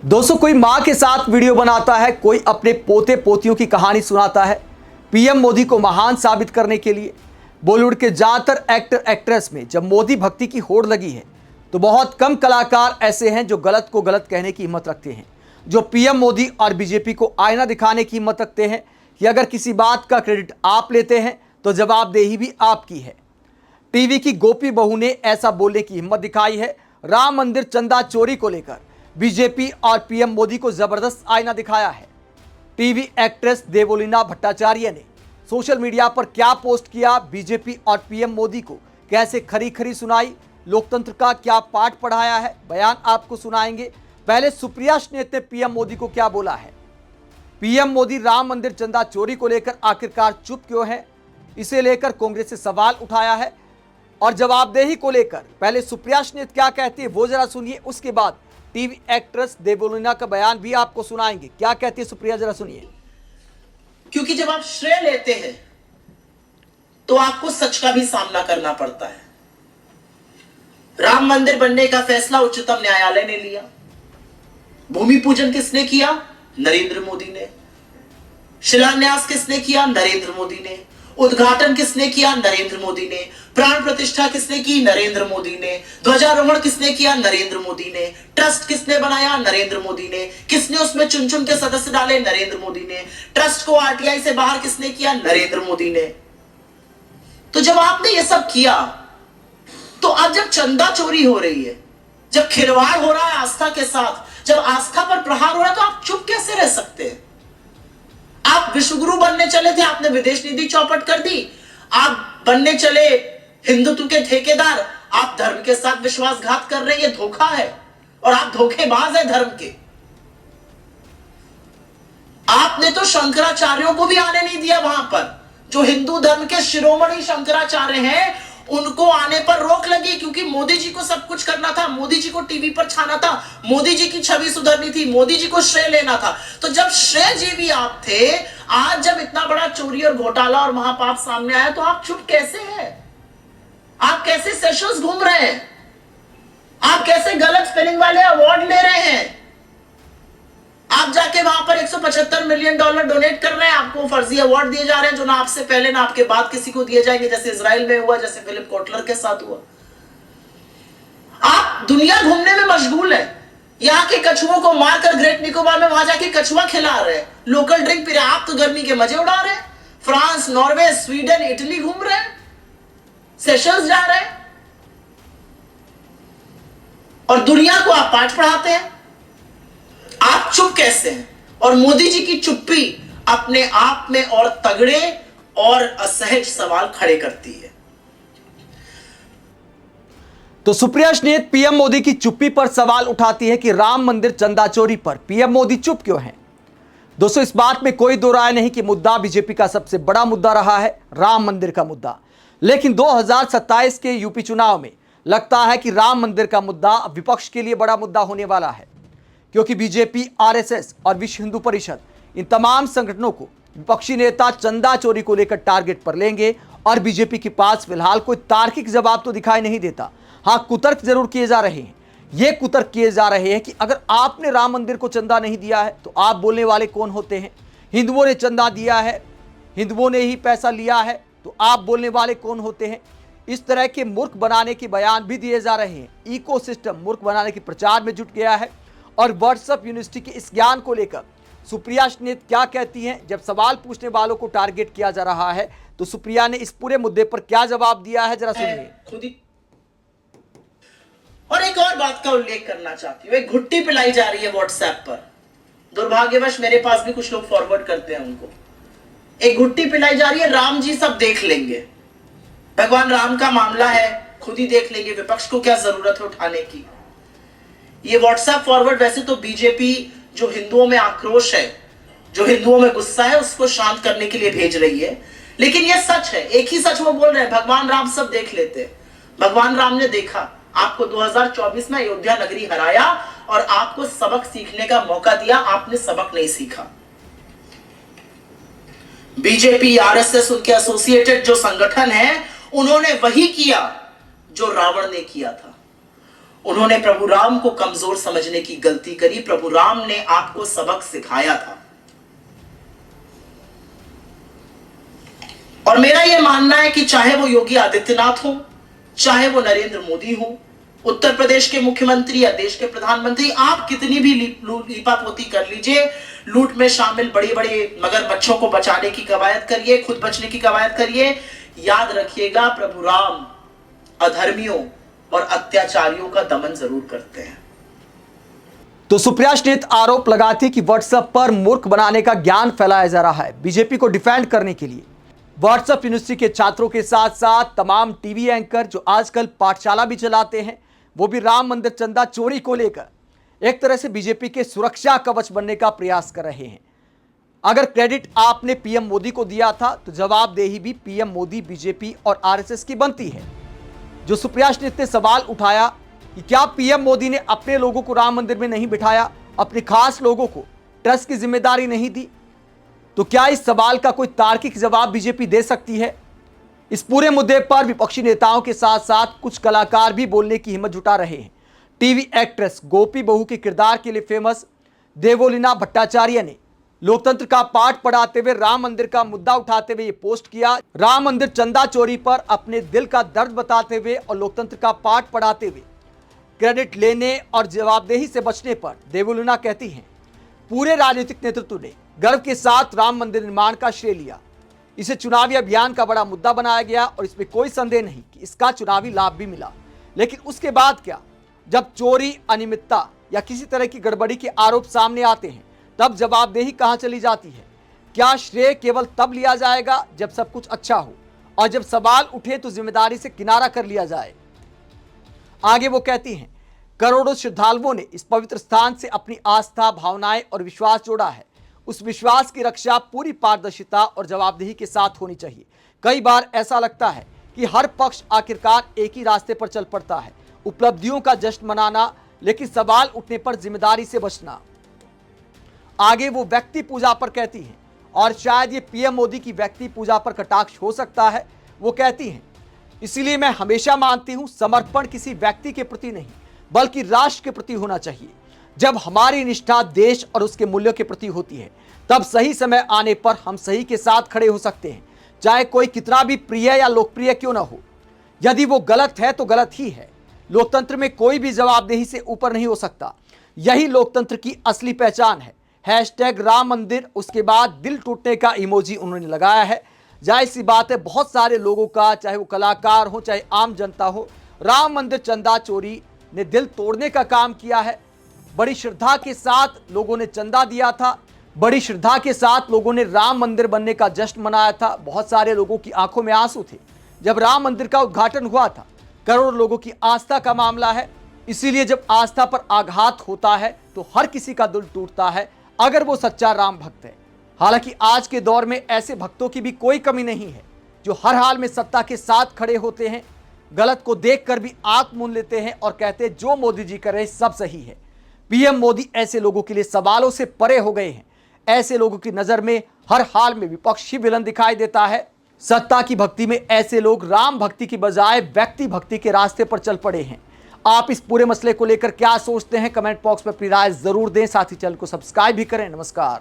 दोस्तों, कोई मां के साथ वीडियो बनाता है, कोई अपने पोते पोतियों की कहानी सुनाता है पीएम मोदी को महान साबित करने के लिए। बॉलीवुड के ज्यादातर एक्टर एक्ट्रेस में जब मोदी भक्ति की होड़ लगी है तो बहुत कम कलाकार ऐसे हैं जो गलत को गलत कहने की हिम्मत रखते हैं, जो पीएम मोदी और बीजेपी को आईना दिखाने की हिम्मत रखते हैं कि अगर किसी बात का क्रेडिट आप लेते हैं तो जवाबदेही भी आपकी है। टीवी की गोपी बहू ने ऐसा बोलने की हिम्मत दिखाई है। राम मंदिर चंदा चोरी को लेकर बीजेपी और पीएम मोदी को जबरदस्त आईना दिखाया है। टीवी एक्ट्रेस देवोलीना भट्टाचार्य ने सोशल मीडिया पर क्या पोस्ट किया, बीजेपी और पीएम मोदी को कैसे खरी खरी सुनाई, लोकतंत्र का क्या पाठ पढ़ाया है, बयान आपको सुनाएंगे। पहले सुप्रिया श्नेत ने पीएम मोदी को क्या बोला है। पीएम मोदी राम मंदिर चंदा चोरी को लेकर आखिरकार चुप क्यों है, इसे लेकर कांग्रेस से सवाल उठाया है। और जवाबदेही को लेकर पहले सुप्रिया श्नेत क्या कहती है वो जरा सुनिए, उसके बाद टीवी एक्ट्रेस देवोलीना का बयान भी आपको सुनाएंगे। क्या कहती है सुप्रिया, जरा सुनिए। क्योंकि जब आप श्रेय लेते हैं तो आपको सच का भी सामना करना पड़ता है। राम मंदिर बनने का फैसला उच्चतम न्यायालय ने लिया। भूमि पूजन किसने किया? नरेंद्र मोदी ने। शिलान्यास किसने किया? नरेंद्र मोदी ने। उद्घाटन किसने किया? नरेंद्र मोदी ने। प्राण प्रतिष्ठा किसने की? नरेंद्र मोदी ने। ध्वजारोहण किसने किया? नरेंद्र मोदी ने। ट्रस्ट किसने बनाया? नरेंद्र मोदी ने। किसने उसमें चुन चुन के सदस्य डाले? नरेंद्र मोदी ने। ट्रस्ट को आरटीआई से बाहर किसने किया? नरेंद्र मोदी ने। तो जब आपने ये सब किया तो अब जब चंदा चोरी हो रही है, जब खिलवाड़ हो रहा है आस्था के साथ, जब आस्था पर प्रहार हो रहा है, तो आप चुप कैसे रह सकते हैं? आप विश्वगुरु बनने चले थे, आपने विदेश नीति चौपट कर दी। आप बनने चले हिंदुत्व के ठेकेदार, आप धर्म के साथ विश्वासघात कर रहे हैं, ये धोखा है और आप धोखेबाज हैं धर्म के। आपने तो शंकराचार्यों को भी आने नहीं दिया वहां पर। जो हिंदू धर्म के शिरोमणि शंकराचार्य हैं उनको आने पर रोक लगी, क्योंकि मोदी जी को सब कुछ करना था, मोदी जी को टीवी पर छाना था, मोदी जी की छवि सुधरनी थी, मोदी जी को श्रेय लेना था। तो जब श्रेय जीवी आप थे, आज जब इतना बड़ा चोरी और घोटाला और महापाप सामने आया तो आप चुप कैसे हैं? आप कैसे सेशंस घूम रहे हैं? आप कैसे गलत स्पेलिंग वाले अवार्ड ले रहे हैं? आप जाके वहां पर 175 मिलियन डॉलर डोनेट कर रहे हैं, आपको फर्जी अवार्ड दिए जा रहे हैं जो ना आपसे पहले ना आपके बाद किसी को दिए जाएंगे, जैसे इजराइल में हुआ, जैसे फिलिप कोटलर के साथ हुआ। आप दुनिया घूमने में मशगूल है। यहां के कछुओं को मारकर ग्रेट निकोबार में वहां जाके कछुआ खिला रहे हैं, लोकल ड्रिंक पी रहे हैं। आप तो गर्मी के मजे उड़ा रहे हैं, फ्रांस, नॉर्वे, स्वीडन, इटली घूम रहे हैं, सेशंस जा रहे हैं और दुनिया को आप पाठ पढ़ाते हैं। आप चुप कैसे हैं? और मोदी जी की चुप्पी अपने आप में और तगड़े और असहज सवाल खड़े करती है। तो सुप्रिया श्नेत पीएम मोदी की चुप्पी पर सवाल उठाती है कि राम मंदिर चंदा चोरी पर पीएम मोदी चुप क्यों हैं। दोस्तों, इस बात में कोई दो राय नहीं कि मुद्दा बीजेपी का सबसे बड़ा मुद्दा रहा है, राम मंदिर का मुद्दा। लेकिन 2027 के यूपी चुनाव में लगता है कि राम मंदिर का मुद्दा विपक्ष के लिए बड़ा मुद्दा होने वाला है, क्योंकि बीजेपी, आरएसएस और विश्व हिंदू परिषद इन तमाम संगठनों को विपक्षी नेता चंदा चोरी को लेकर टारगेट पर लेंगे। और बीजेपी के पास फिलहाल कोई तार्किक जवाब तो दिखाई नहीं देता। हाँ, कुतर्क जरूर किए जा रहे हैं। ये कुतर्क किए जा रहे हैं कि अगर आपने राम मंदिर को चंदा नहीं दिया है तो आप बोलने वाले कौन होते हैं? हिंदुओं ने चंदा दिया है, हिंदुओं ने ही पैसा लिया है, तो आप बोलने वाले कौन होते हैं? इस तरह के मूर्ख बनाने के बयान भी दिए जा रहे हैं। इकोसिस्टम मूर्ख बनाने के प्रचार में जुट गया है। और व्हाट्सएप यूनिवर्सिटी के इस ज्ञान को लेकर सुप्रिया श्नेत क्या कहती हैं? जब सवाल पूछने वालों को टारगेट किया जा रहा है तो सुप्रिया ने इस पूरे मुद्दे पर क्या जवाब दिया है, जरा सुनिए। खुद ही और एक और बात का उल्लेख करना चाहती हूँ, एक घुट्टी पिलाई जा रही है व्हाट्सएप पर। दुर्भाग्यवश मेरे पास भी कुछ लोग फॉरवर्ड करते हैं उनको। एक घुट्टी पिलाई जा रही है, राम जी सब देख लेंगे, भगवान राम का मामला है, खुद ही देख लेंगे, विपक्ष को क्या जरूरत है उठाने की। ये व्हाट्सएप फॉरवर्ड वैसे तो बीजेपी जो हिंदुओं में आक्रोश है, जो हिंदुओं में गुस्सा है, उसको शांत करने के लिए भेज रही है। लेकिन ये सच है, एक ही सच वो बोल रहे हैं, भगवान राम सब देख लेते हैं। भगवान राम ने देखा, आपको 2024 में अयोध्या नगरी हराया और आपको सबक सीखने का मौका दिया, आपने सबक नहीं सीखा। बीजेपी, आरएसएस, उनके एसोसिएटेड जो संगठन है, उन्होंने वही किया जो रावण ने किया था। उन्होंने प्रभु राम को कमजोर समझने की गलती करी। प्रभु राम ने आपको सबक सिखाया था। और मेरा यह मानना है कि चाहे वो योगी आदित्यनाथ हो, चाहे वो नरेंद्र मोदी हो, उत्तर प्रदेश के मुख्यमंत्री या देश के प्रधानमंत्री, आप कितनी भी लीपापोती कर लीजिए, लूट में शामिल बड़े बड़े मगरमच्छों को बचाने की कवायद करिए, खुद बचने की कवायद करिए, याद रखिएगा प्रभु राम अधर्मियों और अत्याचारियों का दमन जरूर करते हैं। तो सुप्रिया श्रीनेत आरोप लगाती कि व्हाट्सएप पर मूर्ख बनाने का ज्ञान फैलाया जा रहा है। बीजेपी को डिफेंड करने के लिए व्हाट्सएप यूनिवर्सिटी के छात्रों के साथ साथ तमाम टीवी एंकर जो आजकल पाठशाला भी चलाते हैं, वो भी राम मंदिर चंदा चोरी को लेकर एक तरह से बीजेपी के सुरक्षा कवच बनने का प्रयास कर रहे हैं। अगर क्रेडिट आपने पीएम मोदी को दिया था तो जवाबदेही भी पीएम मोदी, बीजेपी और आरएसएस की बनती है। जो सुप्रिया श्रीनेत ने सवाल उठाया कि क्या पीएम मोदी ने अपने लोगों को राम मंदिर में नहीं बिठाया, अपने खास लोगों को ट्रस्ट की जिम्मेदारी नहीं दी, तो क्या इस सवाल का कोई तार्किक जवाब बीजेपी दे सकती है? इस पूरे मुद्दे पर विपक्षी नेताओं के साथ साथ कुछ कलाकार भी बोलने की हिम्मत जुटा रहे हैं। टीवी एक्ट्रेस गोपी बहू के किरदार के लिए फेमस देवोलीना भट्टाचार्य ने लोकतंत्र का पाठ पढ़ाते हुए राम मंदिर का मुद्दा उठाते हुए ये पोस्ट किया। राम मंदिर चंदा चोरी पर अपने दिल का दर्द बताते हुए और लोकतंत्र का पाठ पढ़ाते हुए क्रेडिट लेने और जवाबदेही से बचने पर देवोलीना कहती हैं, पूरे राजनीतिक नेतृत्व ने गर्व के साथ राम मंदिर निर्माण का श्रेय लिया। इसे चुनावी अभियान का बड़ा मुद्दा बनाया गया और इसमें कोई संदेह नहीं कि इसका चुनावी लाभ भी मिला। लेकिन उसके बाद क्या, जब चोरी, अनियमितता या किसी तरह की गड़बड़ी के आरोप सामने आते हैं तब जवाबदेही कहां चली जाती है? क्या श्रेय केवल तब लिया जाएगा जब सब कुछ अच्छा हो और जब सवाल उठे तो जिम्मेदारी से किनारा कर लिया जाए? आगे वो कहती हैं, करोड़ों श्रद्धालुओं ने इस पवित्र स्थान से अपनी आस्था, भावनाएं और विश्वास जोड़ा है। उस विश्वास की रक्षा पूरी पारदर्शिता और जवाबदेही के साथ होनी चाहिए। कई बार ऐसा लगता है कि हर पक्ष आखिरकार एक ही रास्ते पर चल पड़ता है, उपलब्धियों का जश्न मनाना, लेकिन सवाल उठने पर जिम्मेदारी से बचना। आगे वो व्यक्ति पूजा पर कहती हैं, और शायद ये पीएम मोदी की व्यक्ति पूजा पर कटाक्ष हो सकता है। वो कहती हैं, इसीलिए मैं हमेशा मानती हूं समर्पण किसी व्यक्ति के प्रति नहीं बल्कि राष्ट्र के प्रति होना चाहिए। जब हमारी निष्ठा देश और उसके मूल्यों के प्रति होती है तब सही समय आने पर हम सही के साथ खड़े हो सकते हैं, चाहे कोई कितना भी प्रिय या लोकप्रिय क्यों ना हो। यदि वो गलत है तो गलत ही है। लोकतंत्र में कोई भी जवाबदेही से ऊपर नहीं हो सकता। यही लोकतंत्र की असली पहचान है। हैशटैग राम मंदिर, उसके बाद दिल टूटने का इमोजी उन्होंने लगाया है। जाहिर सी बात है, बहुत सारे लोगों का, चाहे वो कलाकार हो चाहे आम जनता हो, राम मंदिर चंदा चोरी ने दिल तोड़ने का काम किया है। बड़ी श्रद्धा के साथ लोगों ने चंदा दिया था, बड़ी श्रद्धा के साथ लोगों ने राम मंदिर बनने का जश्न मनाया था। बहुत सारे लोगों की आंखों में आंसू थे जब राम मंदिर का उद्घाटन हुआ था। करोड़ों लोगों की आस्था का मामला है, इसीलिए जब आस्था पर आघात होता है तो हर किसी का दिल टूटता है, अगर वो सच्चा राम भक्त है। हालांकि आज के दौर में ऐसे भक्तों की भी कोई कमी नहीं है जो हर हाल में सत्ता के साथ खड़े होते हैं, गलत को देखकर भी आंख मूंद लेते हैं और कहते हैं जो मोदी जी कर रहे सब सही है। पीएम मोदी ऐसे लोगों के लिए सवालों से परे हो गए हैं। ऐसे लोगों की नजर में हर हाल में विपक्ष ही विलन दिखाई देता है। सत्ता की भक्ति में ऐसे लोग राम भक्ति की बजाय व्यक्ति भक्ति के रास्ते पर चल पड़े हैं। आप इस पूरे मसले को लेकर क्या सोचते हैं? कमेंट बॉक्स में अपनी राय जरूर दें। साथ ही चैनल को सब्सक्राइब भी करें। नमस्कार।